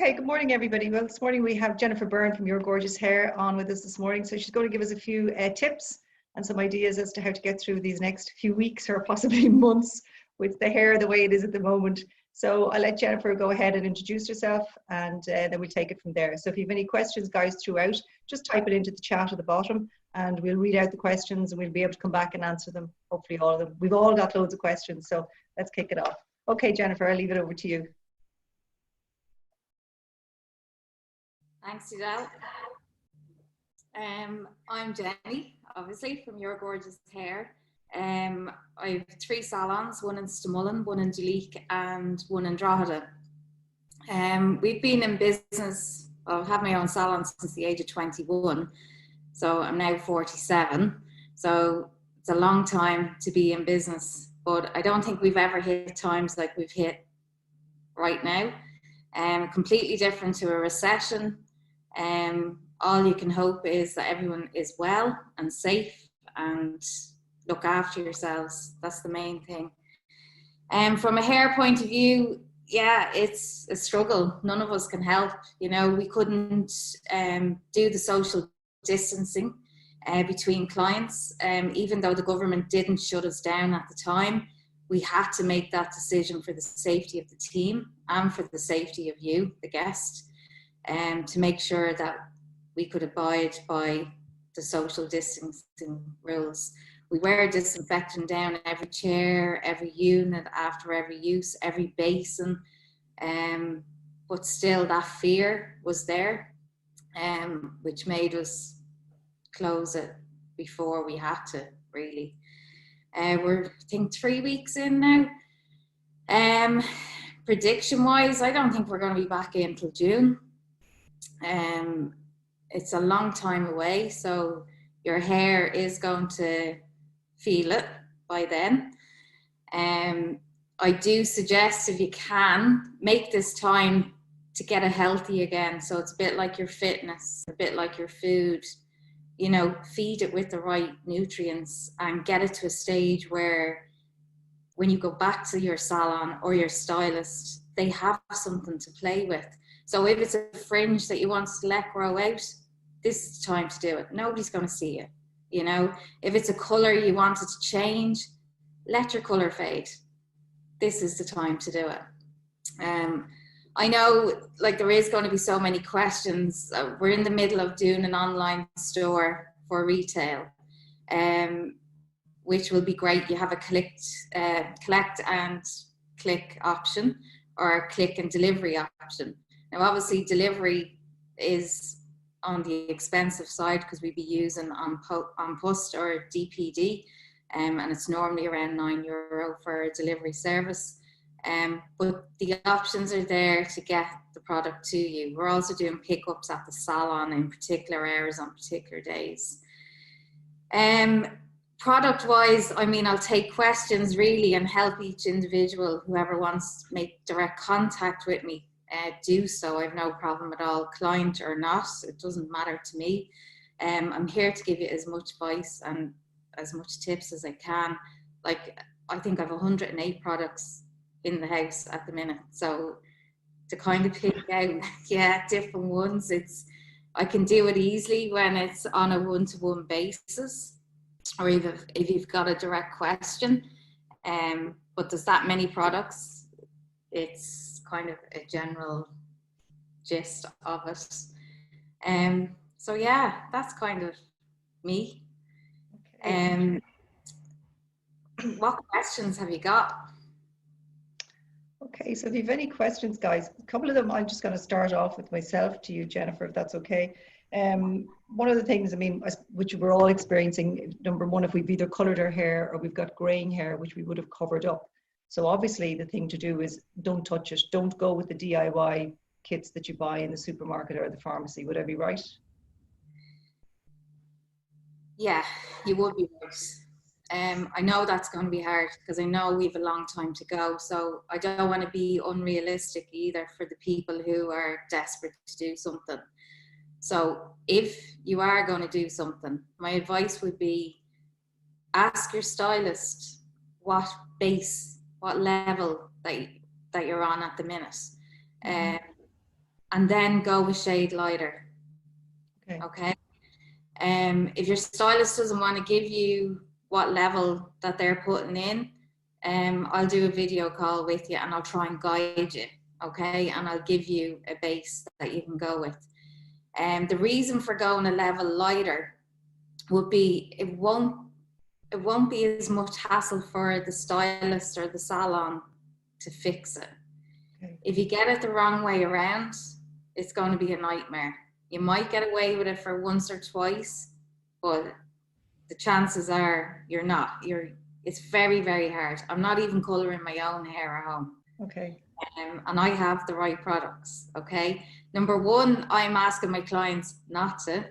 Okay, good morning, everybody. Well, this morning we have Jennifer Byrne from Your Gorgeous Hair on with us this morning. So she's going to give us a few tips and some ideas as to how to get through these next few weeks or possibly months with the hair the way it is at the moment. So I'll let Jennifer go ahead and introduce herself, and then we'll take it from there. So if you have any questions, guys, throughout, just type it into the chat at the bottom and we'll read out the questions and we'll be able to come back and answer them, hopefully all of them. We've all got loads of questions, so let's kick it off. Okay, Jennifer, I'll leave it over to you. Thanks, Edel. I'm Jenny, obviously, from Your Gorgeous Hair. I have 3 salons, one in Stamullen, one in Duleek and one in Drogheda. We've been in business, I've had my own salon since the age of 21, so I'm now 47. So it's a long time to be in business, but I don't think we've ever hit times like we've hit right now. Completely different to a recession. All you can hope is that everyone is well and safe and look after yourselves. That's the main thing. From a hair point of view, yeah, it's a struggle. None of us can help. You know, we couldn't do the social distancing between clients. Even though the government didn't shut us down at the time, we had to make that decision for the safety of the team and for the safety of you, the guest. To make sure that we could abide by the social distancing rules. We wear disinfectant down every chair, every unit, after every use, every basin, but still that fear was there, which made us close it before we had to, really. We're, I think, 3 weeks in now. Prediction-wise, I don't think we're going to be back in until June. It's a long time away, so your hair is going to feel it by then. I do suggest, if you can, make this time to get it healthy again. So it's a bit like your fitness, a bit like your food. You know, feed it with the right nutrients and get it to a stage where when you go back to your salon or your stylist, they have something to play with. So if it's a fringe that you want to let grow out, this is the time to do it. Nobody's going to see you. You know, if it's a color you wanted to change, let your color fade. This is the time to do it. I know, like, there is going to be so many questions. We're in the middle of doing an online store for retail, which will be great. You have a collect and click option, or a click and delivery option. Now, obviously, delivery is on the expensive side because we'd be using on post or DPD, and it's normally around €9 for a delivery service. But the options are there to get the product to you. We're also doing pickups at the salon in particular areas on particular days. Product-wise, I mean, I'll take questions really and help each individual. Whoever wants to make direct contact with me, do so. I have no problem at all, client or not. It doesn't matter to me. I'm here to give you as much advice and as much tips as I can. Like, I think I have 108 products in the house at the minute. So to kind of pick out, yeah, different ones, I can do it easily when it's on a one-to-one basis, or if you've got a direct question. But there's that many products, it's kind of a general gist of it. So yeah, that's kind of me. Okay. What questions have you got? Okay, so if you have any questions, guys, a couple of them I'm just going to start off with myself to you, Jennifer, if that's okay. One of the things, I mean, which we're all experiencing, number one, if we've either colored our hair or we've got graying hair, which we would have covered up. So obviously the thing to do is don't touch it. Don't go with the DIY kits that you buy in the supermarket or the pharmacy. Would I be right? Yeah, you would be right. I know that's going to be hard because I know we have a long time to go. So I don't want to be unrealistic either for the people who are desperate to do something. So if you are going to do something, my advice would be ask your stylist what base, what level that you're on at the minute. and then go a shade lighter. Okay. Okay. If your stylist doesn't want to give you what level that they're putting in, I'll do a video call with you and I'll try and guide you. Okay, and I'll give you a base that you can go with. The reason for going a level lighter would be it won't be as much hassle for the stylist or the salon to fix it. Okay. If you get it the wrong way around, it's going to be a nightmare. You might get away with it for once or twice, but the chances are you're not. It's very, very hard. I'm not even colouring my own hair at home. Okay. And I have the right products. Okay. Number one, I'm asking my clients not to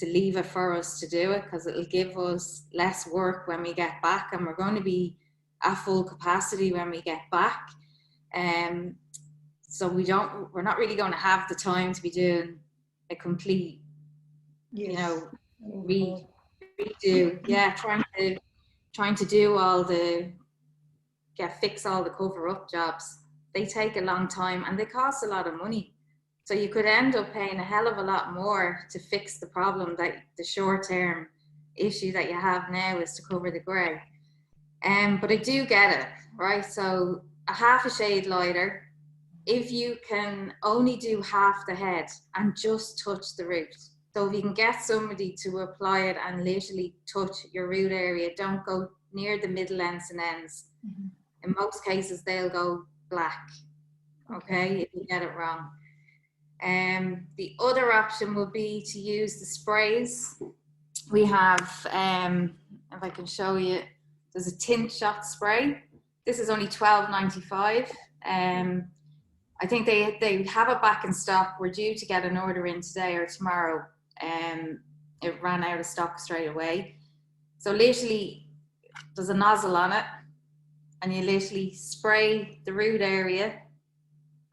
leave it for us to do it, because it'll give us less work when we get back, and we're going to be at full capacity when we get back. So we're not really going to have the time to be doing a complete, Yes. you know, Overhaul. redo. Yeah, trying to do fix all the cover up jobs. They take a long time and they cost a lot of money. So you could end up paying a hell of a lot more to fix the problem, that the short term issue that you have now is to cover the grey. But I do get it, right? So a half a shade lighter, if you can only do half the head and just touch the root. So if you can get somebody to apply it and literally touch your root area, don't go near the middle ends and ends. In most cases, they'll go black, okay, if you get it wrong. The other option would be to use the sprays. We have, if I can show you, there's a tint shot spray. This is only $12.95. I think they have it back in stock. We're due to get an order in today or tomorrow. It ran out of stock straight away. So literally, there's a nozzle on it, and you literally spray the root area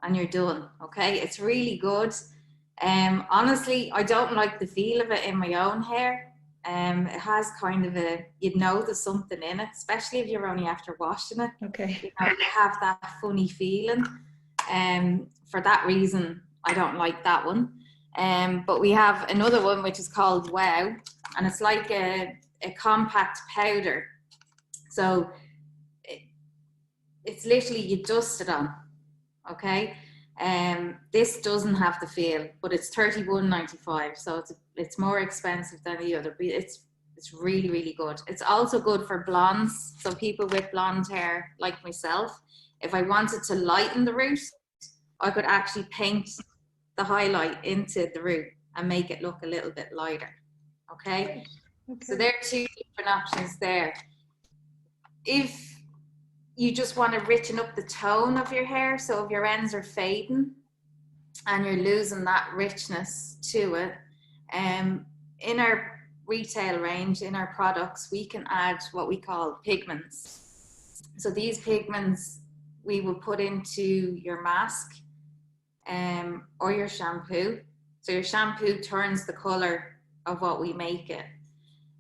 and you're done. Okay, it's really good. Honestly, I don't like the feel of it in my own hair. It has kind of you'd know there's something in it, especially if you're only after washing it. Okay. You have that funny feeling. For that reason, I don't like that one. But we have another one which is called Wow, and it's like a compact powder. So it's literally, you dust it on, okay? This doesn't have the feel, but it's $31.95, so it's more expensive than the other, but it's really, really good. It's also good for blondes, so people with blonde hair like myself, if I wanted to lighten the root, I could actually paint the highlight into the root and make it look a little bit lighter, okay? So there are two different options there. If you just want to richen up the tone of your hair, so if your ends are fading and you're losing that richness to it, in our retail range, in our products, we can add what we call pigments. So these pigments we will put into your mask or your shampoo. So your shampoo turns the color of what we make it.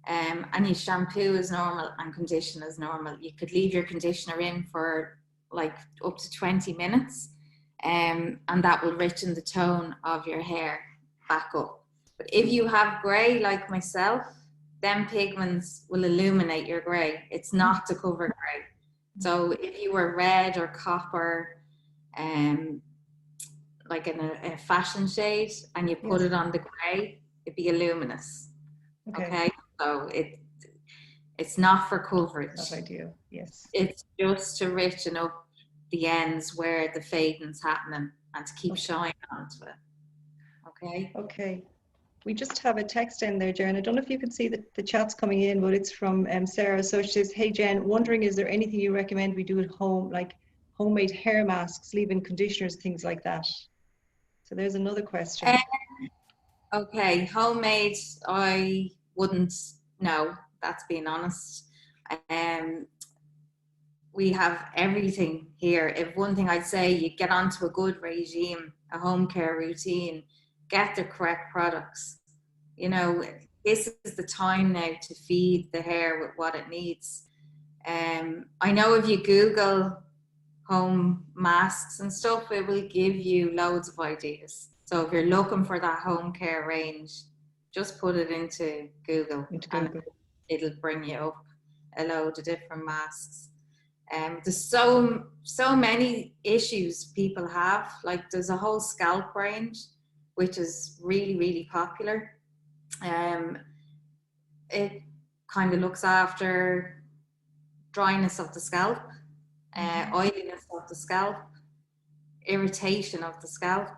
And your shampoo is normal and condition is normal. You could leave your conditioner in for like up to 20 minutes and that will richen the tone of your hair back up. But if you have grey like myself, then pigments will illuminate your grey. It's not to cover grey. So if you were red or copper, like in a fashion shade, and you put it on the grey, it'd be luminous. Okay. So it's not for coverage. Not ideal. Yes. It's just to richen up the ends where the fading's happening and to keep shine onto it. Okay. Okay. We just have a text in there, Jen. I don't know if you can see the chat's coming in, but it's from Sarah. So she says, "Hey Jen, wondering is there anything you recommend we do at home, like homemade hair masks, leave-in conditioners, things like that?" So there's another question. Okay, homemade, I wouldn't know, that's being honest. We have everything here. If one thing I'd say, you get onto a good regime, a home care routine, get the correct products. You know, this is the time now to feed the hair with what it needs. I know if you Google home masks and stuff, it will give you loads of ideas. So if you're looking for that home care range, just put it into Google and it'll bring you up a load of different masks. There's so many issues people have. Like there's a whole scalp range, which is really, really popular. It kind of looks after dryness of the scalp, oiliness of the scalp, irritation of the scalp,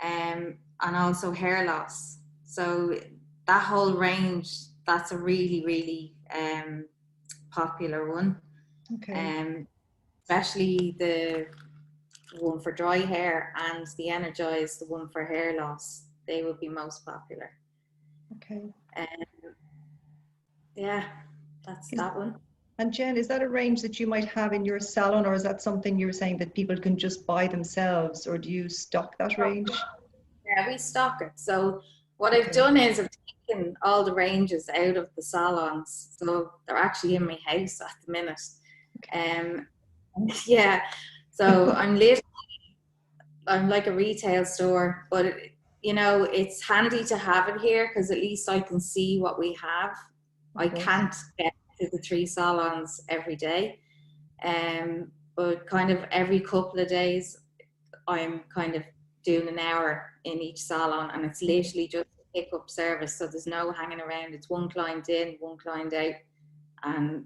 and also hair loss. So that whole range, that's a really, really popular one. Okay. Especially the one for dry hair and the Energize, the one for hair loss. They would be most popular. Okay. Yeah, that's that one. And Jen, is that a range that you might have in your salon, or is that something you were saying that people can just buy themselves, or do you stock that range? Yeah, we stock it. So what I've done is I've taken all the ranges out of the salons. So they're actually in my house at the minute. Yeah, so I'm like a retail store, but you know, it's handy to have it here because at least I can see what we have. I can't get to the 3 salons every day, but kind of every couple of days I'm kind of doing an hour in each salon, and it's literally just a pick-up service, so there's no hanging around. It's one client in, one client out, and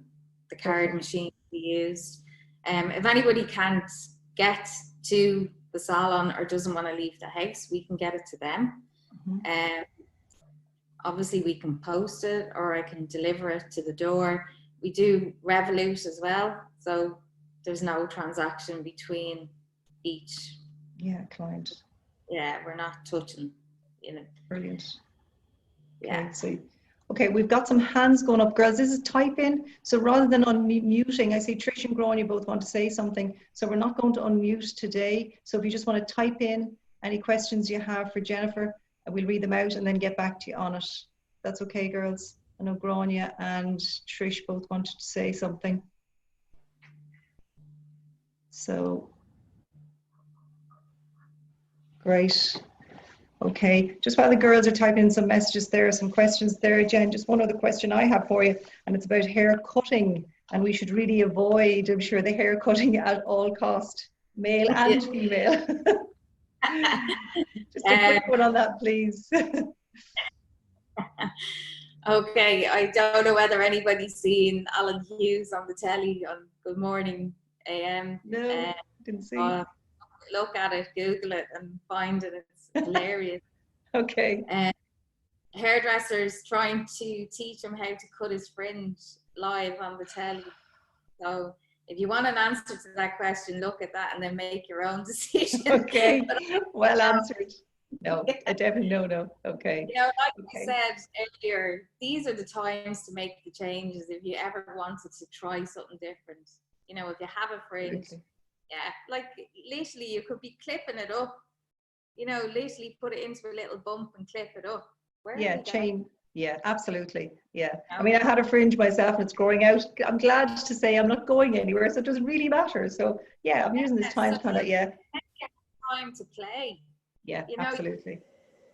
the card machine we used. If anybody can't get to the salon or doesn't want to leave the house, we can get it to them. Obviously we can post it, or I can deliver it to the door. We do Revolut as well, so there's no transaction between each client. Yeah, we're not touching, you know. Brilliant. Yeah. Okay, so we've got some hands going up, girls. This is type in. So rather than unmuting, I see Trish and Grawn, you both want to say something. So we're not going to unmute today. So if you just want to type in any questions you have for Jennifer, and we'll read them out and then get back to you on it. That's okay, girls. I know Grania and Trish both wanted to say something. So, great. Okay, just while the girls are typing in some messages there, some questions there, Jen, just one other question I have for you, and it's about hair cutting, and we should really avoid, I'm sure, the hair cutting at all cost, male and female. Just a quick one on that, please. Okay, I don't know whether anybody's seen Alan Hughes on the telly on Good Morning AM. No, didn't see. Look at it, Google it, and find it. It's hilarious. Okay. Hairdressers trying to teach him how to cut his fringe live on the telly. So if you want an answer to that question, look at that and then make your own decision. Okay, well answered. No, I definitely no. Okay. You know, like I said earlier, these are the times to make the changes if you ever wanted to try something different. You know, if you have a fringe, like literally you could be clipping it up. You know, literally put it into a little bump and clip it up. Yeah, absolutely. Yeah. I mean, I had a fringe myself and it's growing out. I'm glad to say I'm not going anywhere, so it doesn't really matter. So yeah, I'm using this time to kind of, time to play. Yeah, you know, absolutely.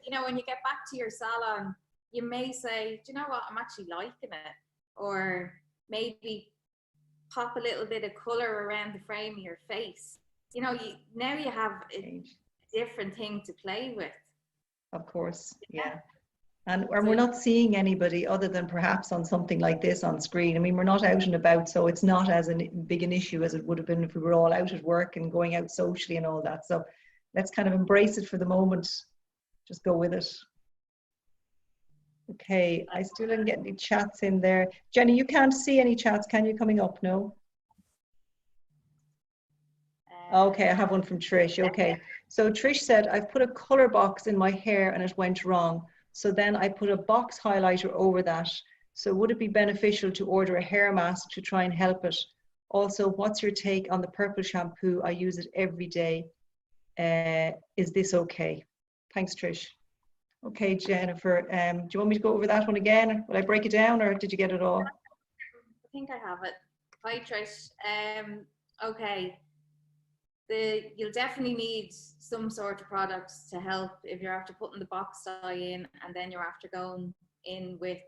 You know, when you get back to your salon, you may say, do you know what, I'm actually liking it. Or maybe pop a little bit of color around the frame of your face. You know, now you have a different thing to play with. Of course, yeah. And we're not seeing anybody other than perhaps on something like this on screen. I mean, we're not out and about, so it's not as big an issue as it would have been if we were all out at work and going out socially and all that. So let's kind of embrace it for the moment. Just go with it. Okay, I still didn't get any chats in there. Jenny, you can't see any chats, can you, coming up? No? Okay, I have one from Trish. Okay, so Trish said, I've put a color box in my hair and it went wrong. So then I put a box highlighter over that. So would it be beneficial to order a hair mask to try and help it? Also, what's your take on the purple shampoo? I use it every day. Is this okay? Thanks, Trish. Okay, Jennifer, do you want me to go over that one again? Will I break it down or did you get it all? I think I have it. Hi, Trish. Okay. you'll definitely need some sort of products to help if you're after putting the box dye in, and then you're after going in with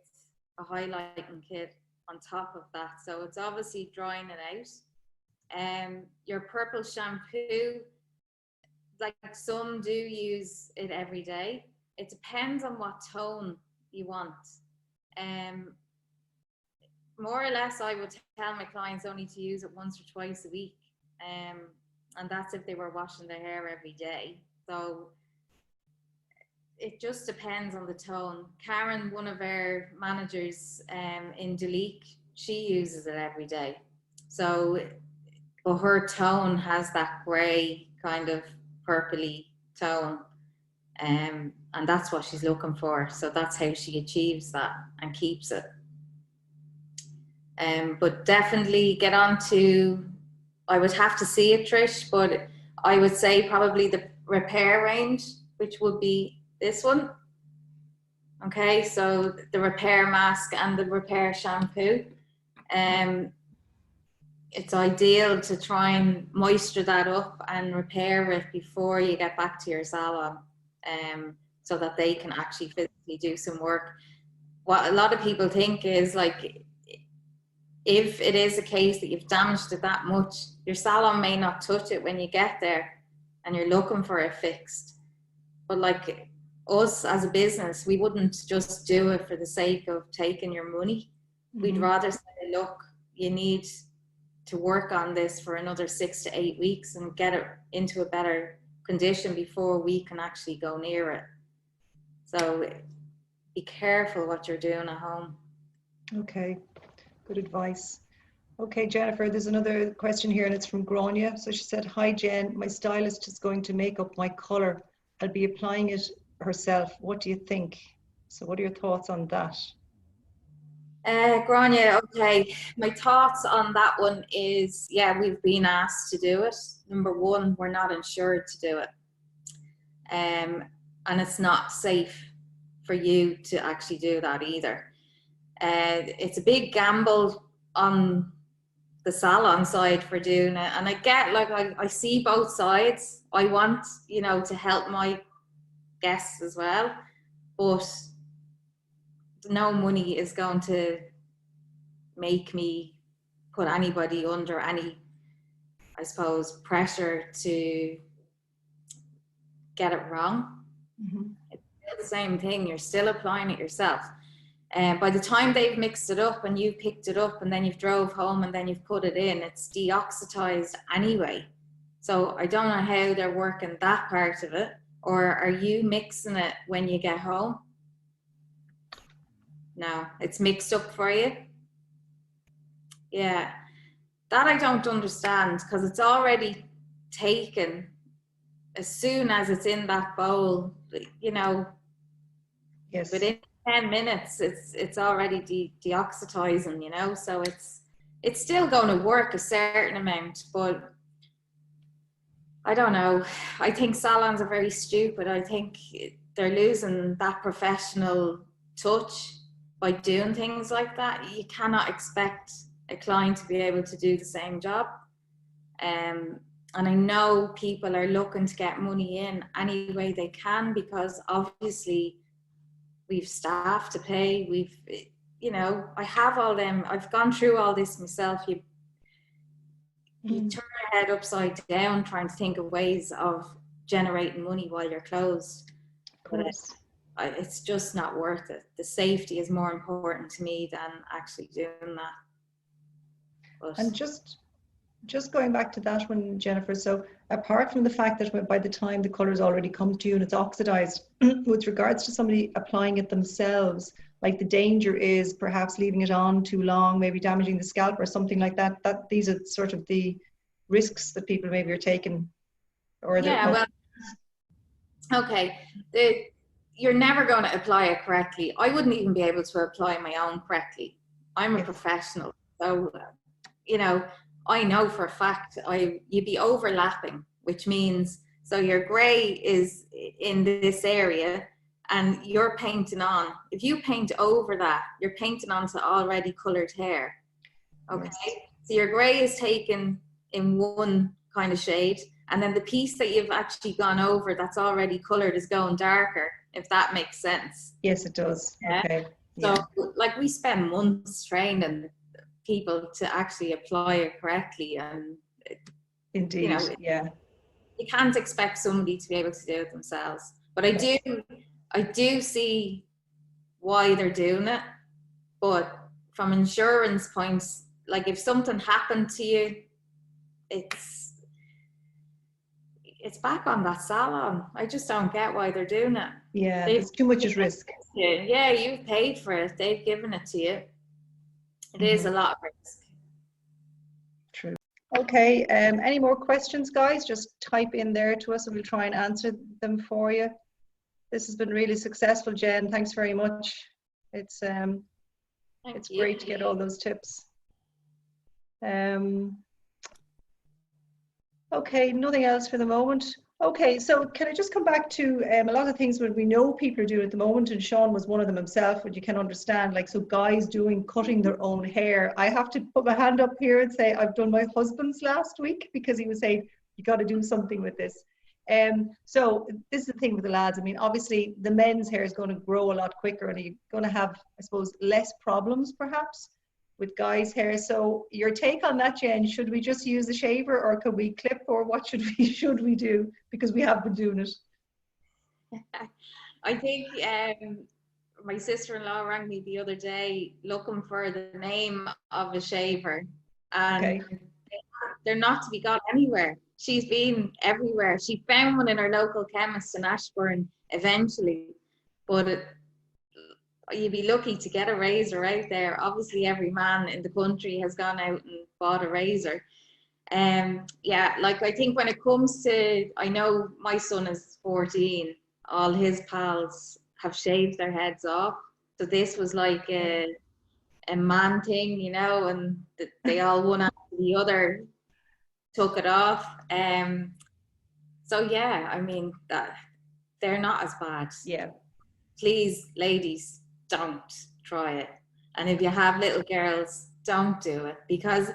a highlighting kit on top of that. So it's obviously drying it out. Your purple shampoo, like some do use it every day. It depends on what tone you want. More or less, I would tell my clients only to use it once or twice a week. And that's if they were washing their hair every day. So it just depends on the tone. Karen, one of our managers in Edel, she uses it every day. So, but her tone has that grey kind of purpley tone. And that's what she's looking for. So that's how she achieves that and keeps it. But definitely get on to, I would have to see it, Trish, but I would say probably the repair range, which would be this one. Okay, so the repair mask and the repair shampoo. It's ideal to try and moisture that up and repair it before you get back to your salon, so that they can actually physically do some work. What a lot of people think is, like, if it is a case that you've damaged it that much, your salon may not touch it when you get there and you're looking for it fixed. But like us as a business, we wouldn't just do it for the sake of taking your money. We'd rather say, look, you need to work on this for another 6 to 8 weeks and get it into a better condition before we can actually go near it. So be careful what you're doing at home. Okay, good advice. Okay, Jennifer, there's another question here, and it's from Grania. So she said, hi Jen, my stylist is going to make up my color. I'll be applying it herself. What do you think? So what are your thoughts on that? Grania, okay, my thoughts on that one is, yeah, we've been asked to do it. Number one, we're not insured to do it. And it's not safe for you to actually do that either. It's a big gamble on the salon side for doing it. And I get, like, I see both sides. I want, you know, to help my guests as well, but no money is going to make me put anybody under any, I suppose, pressure to get it wrong. It's still the same thing. You're still applying it yourself. And by the time they've mixed it up and you've picked it up and then you've drove home and then you've put it in, it's deoxidized anyway. So I don't know how they're working that part of it. Or are you mixing it when you get home? No, it's mixed up for you. Yeah, that I don't understand, because it's already taken as soon as it's in that bowl, you know. Yes. Within 10 minutes, it's already deoxidizing, you know. So it's still going to work a certain amount, but I don't know. I think salons are very stupid. I think they're losing that professional touch by doing things like that. You cannot expect a client to be able to do the same job. And I know people are looking to get money in any way they can, because obviously we've staff to pay. We've, you know, I have all them. I've gone through all this myself. You turn your head upside down trying to think of ways of generating money while you're closed. But it's just not worth it. The safety is more important to me than actually doing that. But and just going back to that one, Jennifer, so apart from the fact that by the time the colours already come to you and it's oxidized, with regards to somebody applying it themselves, like the danger is perhaps leaving it on too long, maybe damaging the scalp or something like that. That these are sort of the risks that people maybe are taking. Or yeah, well, okay, you're never going to apply it correctly. I wouldn't even be able to apply my own correctly. I'm a professional, so you know, I know for a fact you'd be overlapping, which means, so your grey is in this area and you're painting on. If you paint over that, you're painting onto already coloured hair. Okay, so your grey is taken in one kind of shade and then the piece that you've actually gone over that's already colored is going darker, if that makes sense. Yes, it does. Yeah. Okay. So Yeah. like we spend months training people to actually apply it correctly, and Indeed. you know, Yeah. you can't expect somebody to be able to do it themselves. But I do see why they're doing it. But from insurance points, like if something happened to you, it's back on that salon. I just don't get why they're doing it. Yeah, They've there's too much at risk. Yeah, you've paid for it. They've given it to you. It is a lot of risk. True. Okay, any more questions, guys? Just type in there to us and we'll try and answer them for you. This has been really successful, Jen. Thanks very much. It's great to get all those tips. Okay, nothing else for the moment. Okay, so can I just come back to a lot of things that we know people are doing at the moment, and Sean was one of them himself, but you can understand, like, so guys cutting their own hair. I have to put my hand up here and say I've done my husband's last week, because he was saying, you got to do something with this. So this is the thing with the lads. I mean, obviously the men's hair is going to grow a lot quicker, and you're going to have, I suppose, less problems perhaps with guys' hair. So your take on that, Jen? Should we just use a shaver, or could we clip, or what should we do? Because we have been doing it. I think my sister-in-law rang me the other day looking for the name of a shaver, and they're not to be got anywhere. She's been everywhere. She found one in her local chemist in Ashbourne eventually, but you'd be lucky to get a razor out there. Obviously, every man in the country has gone out and bought a razor. Yeah, like I think when it comes to, I know my son is 14, all his pals have shaved their heads off. So this was like a man thing, you know, and they all one after the other took it off. So yeah, I mean, they're not as bad. Yeah. Please, ladies, don't try it. And if you have little girls, don't do it, because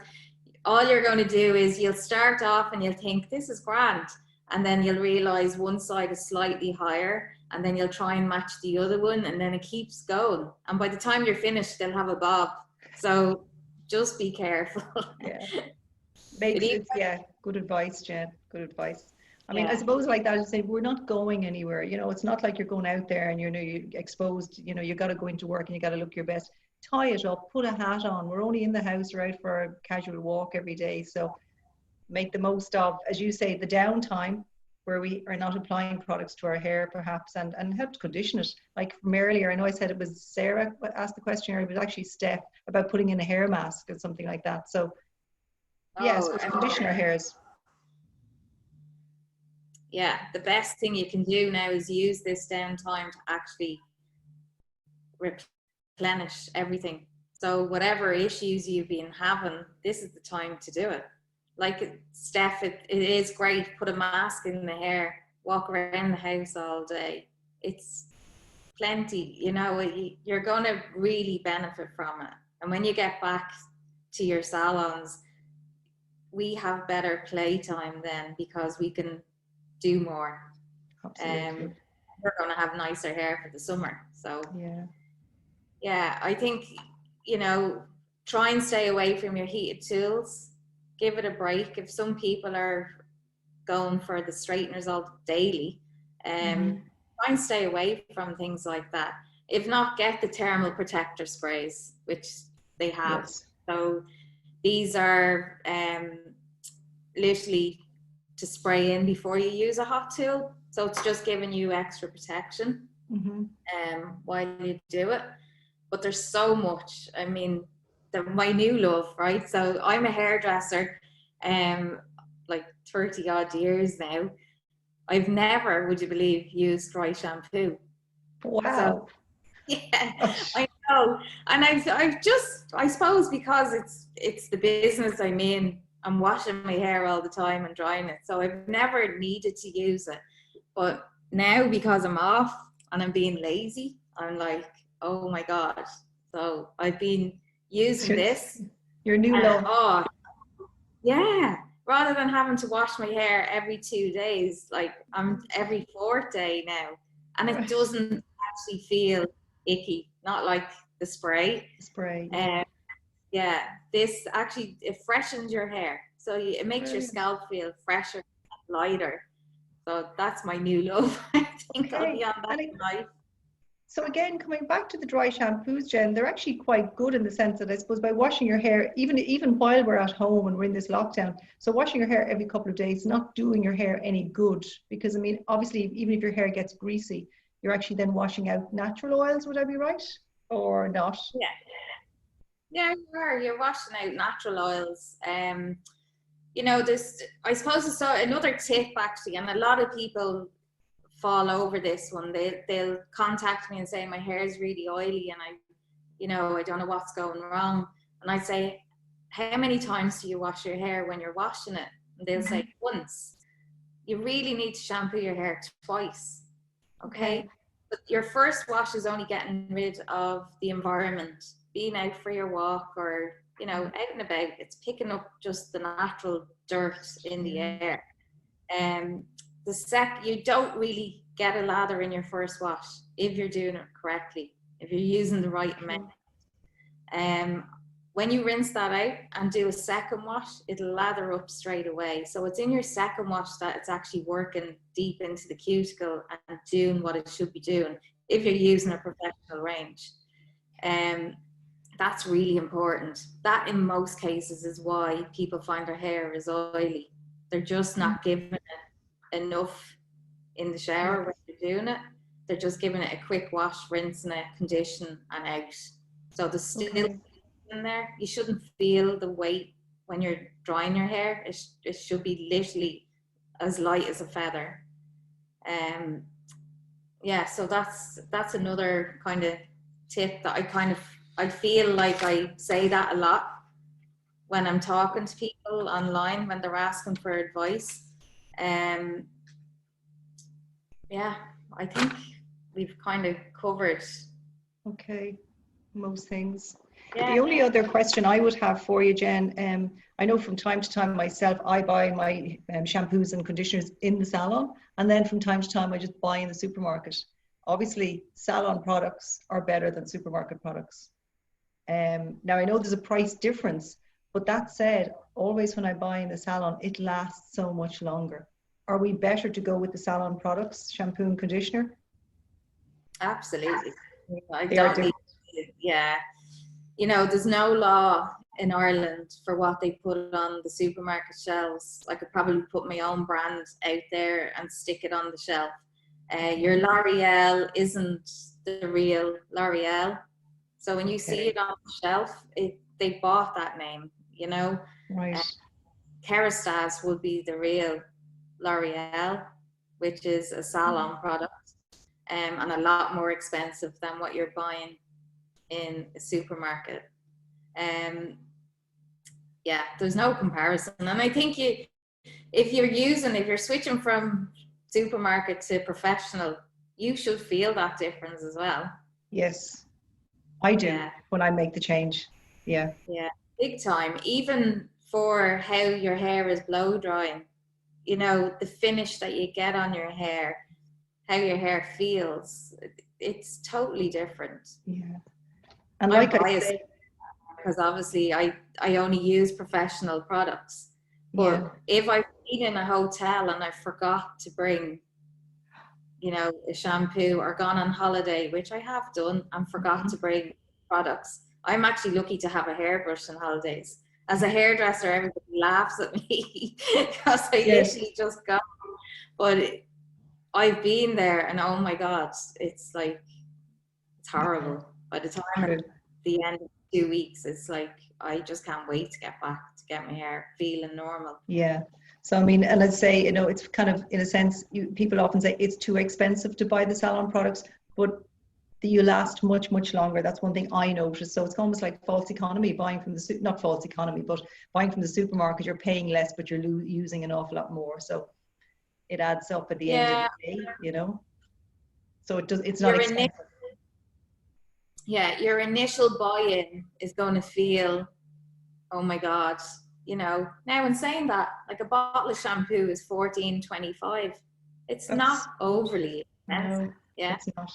all you're going to do is you'll start off and you'll think this is grand, and then you'll realize one side is slightly higher, and then you'll try and match the other one, and then it keeps going, and by the time you're finished they'll have a bob. So just be careful. Yeah. Yeah, good advice, Jen. Good advice. I mean, Yeah. I suppose like that, I say we're not going anywhere. You know, it's not like you're going out there and you're exposed. You know, you got to go into work and you got to look your best. Tie it up, put a hat on. We're only in the house, right, for a casual walk every day. So make the most of, as you say, the downtime where we are not applying products to our hair, perhaps, and help to condition it. Like from earlier, I know I said it was Sarah asked the question earlier, but it was actually Steph about putting in a hair mask or something like that. So yes, condition our hairs. Yeah, the best thing you can do now is use this downtime to actually replenish everything. So whatever issues you've been having, this is the time to do it. Like Steph, it is great. Put a mask in the hair, walk around the house all day. It's plenty, you know, you're going to really benefit from it. And when you get back to your salons, we have better playtime then, because we can do more. Absolutely. We're going to have nicer hair for the summer. So yeah, I think, you know, try and stay away from your heated tools. Give it a break. If some people are going for the straighteners all daily, try and stay away from things like that. If not, get the thermal protector sprays, which they have. Yes. So these are literally to spray in before you use a hot tool. So it's just giving you extra protection while you do it. But there's so much. I mean, my new love, right? So I'm a hairdresser, like 30 odd years now. I've never, would you believe, used dry shampoo. Wow. So, yeah, I know. And I've just, I suppose because it's the business I'm in, I'm washing my hair all the time and drying it. So I've never needed to use it. But now, because I'm off and I'm being lazy, I'm like, oh my God. So I've been using this. Your new love. Oh, yeah. rather than having to wash my hair every 2 days, like I'm every fourth day now, and it doesn't actually feel icky, not like the spray. Spray. Yeah, this actually, it freshens your hair, so it makes your Brilliant. scalp feel fresher, lighter. So that's my new love. I think I'll be on that tonight. So again, coming back to the dry shampoos, Jen, they're actually quite good in the sense that I suppose by washing your hair, even while we're at home and we're in this lockdown, so washing your hair every couple of days is not doing your hair any good, because I mean, obviously, even if your hair gets greasy, you're actually then washing out natural oils. Would I be right or not? Yeah, yeah, you are. You're washing out natural oils. You know, this, I suppose it's another tip actually, and a lot of people fall over this one. They'll contact me and say my hair is really oily and I don't know what's going wrong. And I say, how many times do you wash your hair when you're washing it? And they'll say once. You really need to shampoo your hair twice. Okay. But your first wash is only getting rid of the environment, being out for your walk or, out and about. It's picking up just the natural dirt in the air. You don't really get a lather in your first wash if you're doing it correctly, if you're using the right amount. When you rinse that out and do a second wash, it'll lather up straight away. So it's in your second wash that it's actually working deep into the cuticle and doing what it should be doing if you're using a professional range. That's really important. That in most cases is why people find their hair is oily. They're just not giving it enough in the shower when you're doing it. They're just giving it a quick wash, rinsing it, condition, and out. So the still in there, you shouldn't feel the weight when you're drying your hair. It should be literally as light as a feather. So that's another kind of tip that I feel like I say that a lot when I'm talking to people online when they're asking for advice. I think we've kind of covered. Okay, most things. Yeah. The only other question I would have for you, Jen, I know from time to time myself, I buy my shampoos and conditioners in the salon, and then from time to time I just buy in the supermarket. Obviously, salon products are better than supermarket products. Now I know there's a price difference, but that said, always when I buy in the salon, it lasts so much longer. Are we better to go with the salon products, shampoo and conditioner? Absolutely. There's no law in Ireland for what they put on the supermarket shelves. I could probably put my own brand out there and stick it on the shelf. Your L'Oreal isn't the real L'Oreal. So when you see it on the shelf, they bought that name, Right. Kerastase would be the real L'Oreal, which is a salon product, and a lot more expensive than what you're buying in a supermarket. There's no comparison. And I think if you're switching from supermarket to professional, you should feel that difference as well. Yes, I do when I make the change. Yeah, big time. Even for how your hair is blow drying, the finish that you get on your hair, how your hair feels, it's totally different. Yeah. And like I said, because obviously I only use professional products. But if I've been in a hotel and I forgot to bring, a shampoo, or gone on holiday, which I have done, and forgot to bring products, I'm actually lucky to have a hairbrush on holidays. As a hairdresser, everybody laughs at me because I literally just go. But I've been there, and oh my God, it's horrible. By the time at the end of 2 weeks, it's like I just can't wait to get back to get my hair feeling normal. Yeah. So I mean, and I'd say, it's kind of, in a sense, people often say it's too expensive to buy the salon products, but you last much, much longer. That's one thing I noticed. So it's almost like false economy, buying from the, not false economy, but buying from the supermarket, you're paying less, but you're using an awful lot more. So it adds up at the end of the day, So it's not expensive. Your initial buy-in is going to feel, oh my God, you know. Now, in saying that, like a bottle of shampoo is $14.25. It's not overly expensive. No, Yeah, it's not.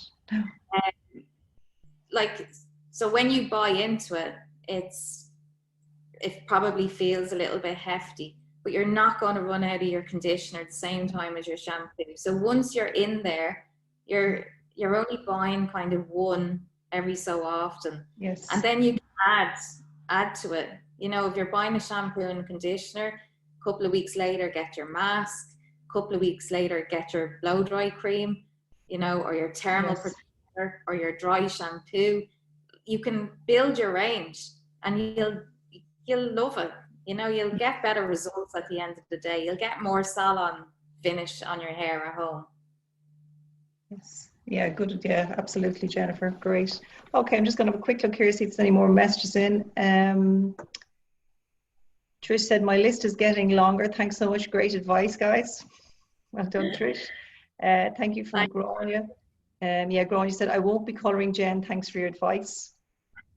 like, so when you buy into it, it probably feels a little bit hefty, but you're not going to run out of your conditioner at the same time as your shampoo. So once you're in there, you're only buying kind of one every so often. Yes. And then you can add to it. You know, if you're buying a shampoo and conditioner, a couple of weeks later, get your mask. A couple of weeks later, get your blow dry cream, you know, or your thermal protector or your dry shampoo. You can build your range and you'll love it. You know, you'll get better results at the end of the day. You'll get more salon finish on your hair at home. Yes. Yeah, good. Yeah, absolutely, Jennifer. Great. Okay, I'm just going to have a quick look here, see if there's any more messages in. Trish said, my list is getting longer. Thanks so much. Great advice, guys. Well done, Trish. Thank you from Grania. Yeah, Grania said, I won't be colouring, Jen. Thanks for your advice.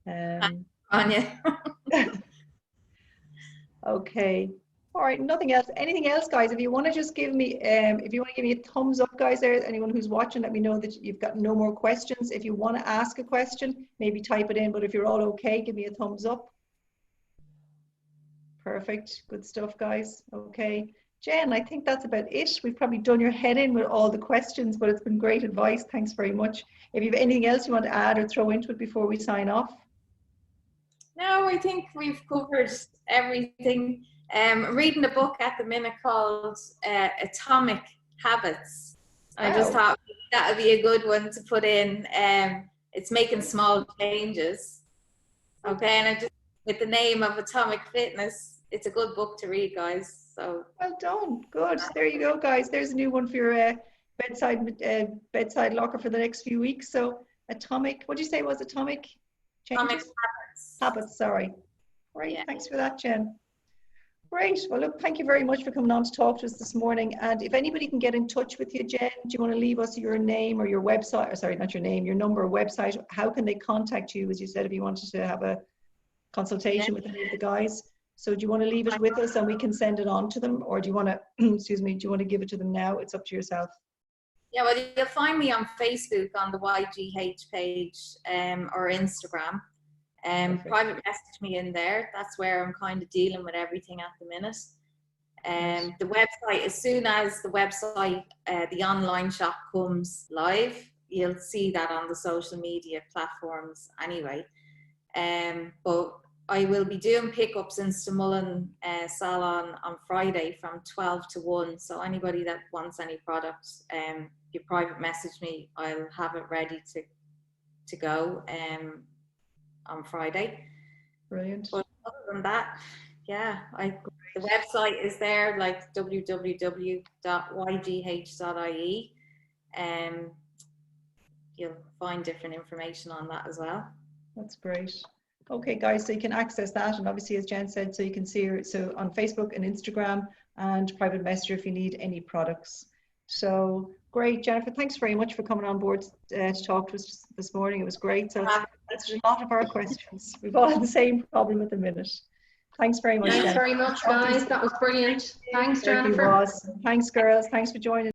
Grania. Okay. All right, nothing else. Anything else, guys? If you want to just give me, if you want to give me a thumbs up, guys, there, anyone who's watching, let me know that you've got no more questions. If you want to ask a question, maybe type it in, but if you're all okay, give me a thumbs up. Perfect. Good stuff, guys. Okay. Jen, I think that's about it. We've probably done your head in with all the questions, but it's been great advice. Thanks very much. If you have anything else you want to add or throw into it before we sign off. No, I think we've covered everything. Reading a book at the minute called Atomic Habits. I just thought that would be a good one to put in. It's making small changes. Okay, and I just, with the name of Atomic Fitness, it's a good book to read, guys. So well done. Good. There you go, guys. There's a new one for your bedside locker for the next few weeks. So Atomic, what did you say was Atomic Changes? Atomic Habits. Habits, sorry. Great. Yeah. Thanks for that, Jen. Great. Well, look, thank you very much for coming on to talk to us this morning. And if anybody can get in touch with you, Jen, do you want to leave us your name or your website, or sorry, not your name, your number or website? How can they contact you, as you said, if you wanted to have a consultation with any of the guys? So do you want to leave it with us and we can send it on to them, or do you want to, excuse me, do you want to give it to them now? It's up to yourself. Yeah, well, you'll find me on Facebook on the YGH page or Instagram. Private message me in there. That's where I'm kind of dealing with everything at the minute. The website, as soon as the website, the online shop comes live, you'll see that on the social media platforms anyway. But I will be doing pickups in Stamullen Salon on Friday from 12 to 1. So anybody that wants any products, you private message me. I'll have it ready to go on Friday. Brilliant. But other than that, yeah, the website is there, like www.ygh.ie. You'll find different information on that as well. That's great. Okay, guys, so you can access that, and obviously, as Jen said, so you can see her so on Facebook and Instagram, and private messenger if you need any products. So great, Jennifer. Thanks very much for coming on board to talk to us this morning. It was great. So that's a lot of our questions. We've all had the same problem at the minute. Thanks very much. Thanks Jennifer. very much, guys. That was brilliant. Thanks, Jennifer. Thanks, girls. Thanks for joining.